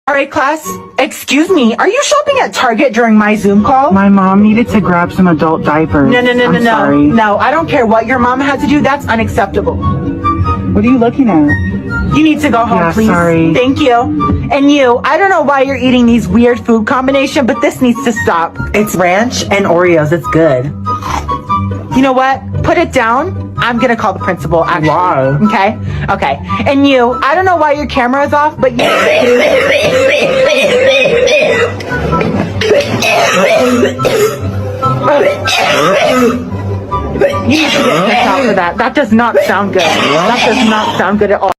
All right, class. Excuse me. Are you shopping at Target during my Zoom call? My mom needed to grab some adult diapers. No. Sorry. No, I don't care what your mom had to do. That's unacceptable. What are you looking at? You need to go home, Yeah, please. sorry. Thank you. And you, I don't know why you're eating these weird food combination, but this needs to stop. It's ranch and Oreos. It's good. You know what? Put it down. I'm gonna call the principal, actually. Why? Okay. And you, I don't know why your camera is off, but you... You need to get checked out for that. That does not sound good. That does not sound good at all.